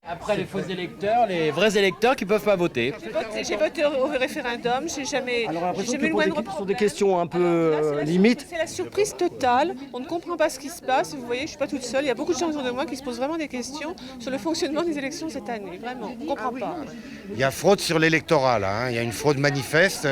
Après les faux électeurs, les vrais électeurs qui ne peuvent pas voter. J'ai voté au référendum, j'ai jamais eu le moindre Ce sont des questions un peu limites. C'est la surprise totale, on ne comprend pas ce qui se passe. Vous voyez, je ne suis pas toute seule, il y a beaucoup de gens autour de moi qui se posent vraiment des questions sur le fonctionnement des élections cette année, vraiment, on ne comprend pas. Il y a fraude sur l'électoral, hein. Il y a une fraude manifeste.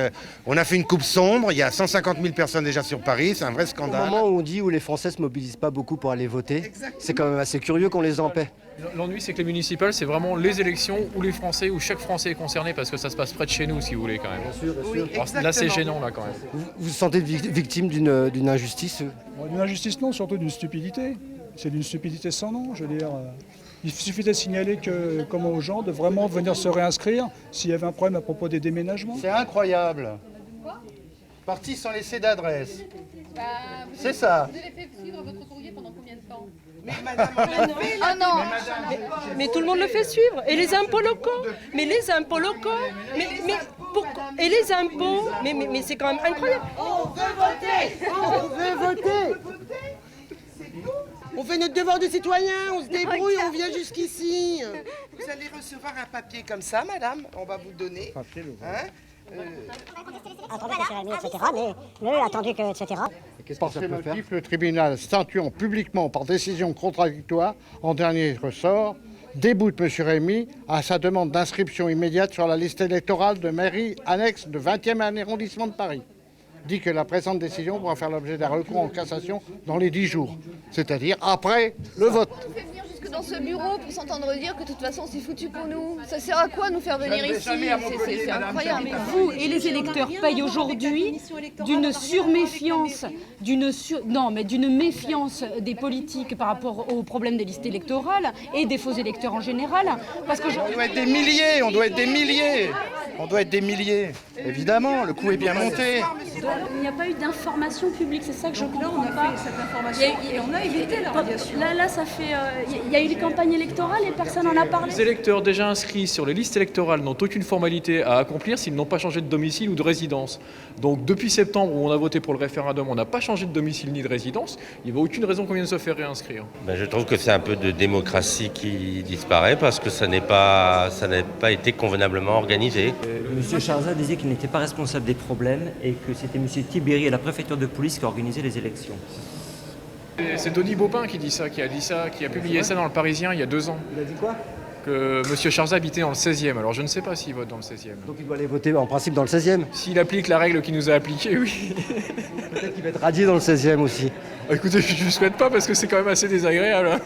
On a fait une coupe sombre, il y a 150 000 personnes déjà sur Paris, c'est un vrai Au scandale. moment où on dit où les Français se mobilisent pas beaucoup pour aller voter, c'est quand même assez curieux qu'on les empêche. L'ennui, c'est que les municipales, c'est vraiment les élections où les Français, où chaque Français est concerné, parce que ça se passe près de chez nous, si vous voulez, quand même. Bien sûr. Alors, là, c'est gênant, là, quand même. Vous vous sentez victime d'une injustice? D'une injustice, non, surtout d'une stupidité. C'est d'une stupidité sans nom, je veux dire. Il suffit de signaler comment aux gens de vraiment venir se réinscrire s'il y avait un problème à propos des déménagements. C'est incroyable. Partis sans laisser d'adresse. C'est ça. Vous avez fait suivre votre courrier pendant combien de temps? Ah non, mais tout le monde le fait suivre. Et les impôts locaux, mais les impôts locaux, mais pourquoi? Et les impôts, mais c'est quand même incroyable. On veut voter. On fait notre devoir de citoyen, on se débrouille, on vient jusqu'ici. Vous allez recevoir un papier comme ça, madame, on va vous le donner. Attendez que c'est remis, etc. Mais attendu que, etc. Par ces motifs, le tribunal, statuant publiquement par décision contradictoire, en dernier ressort, déboute M. Rémy à sa demande d'inscription immédiate sur la liste électorale de mairie annexe de 20e arrondissement de Paris. Dit que la présente décision pourra faire l'objet d'un recours en cassation dans les 10 jours, c'est-à-dire après le vote. On fait venir jusque dans ce bureau pour s'entendre dire que de toute façon c'est foutu pour nous. Ça sert à quoi nous faire venir ici? C'est incroyable. Vous et les électeurs payent aujourd'hui d'une surméfiance, d'une méfiance des politiques par rapport aux problèmes des listes électorales et des faux électeurs en général. Parce que On doit être des milliers, on doit être des milliers. On doit être des milliers. Évidemment, le coût est bien monté. il n'y a pas eu d'information publique, c'est ça que je comprends pas. Cette information et on a évité la radiation. Là, ça fait. Il y a eu les campagnes électorales et personne n'en a parlé. Les électeurs déjà inscrits sur les listes électorales n'ont aucune formalité à accomplir s'ils n'ont pas changé de domicile ou de résidence. Donc depuis septembre où on a voté pour le référendum, on n'a pas changé de domicile ni de résidence. Il n'y a aucune raison qu'on vienne se faire réinscrire. Je trouve que c'est un peu de démocratie qui disparaît parce que ça n'a pas été convenablement organisé. Monsieur Charzat disait qu'il n'était pas responsable des problèmes et que c'était Monsieur Tibéri à la préfecture de police qui organisait les élections. C'est Denis Baupin qui a publié ça dans Le Parisien il y a 2 ans. Il a dit quoi? Que M. Charzat habitait dans le 16e. Alors je ne sais pas s'il vote dans le 16e. Donc il doit aller voter en principe dans le 16e? S'il applique la règle qu'il nous a appliquée, oui. Peut-être qu'il va être radié dans le 16e aussi. Écoutez, je ne souhaite pas parce que c'est quand même assez désagréable.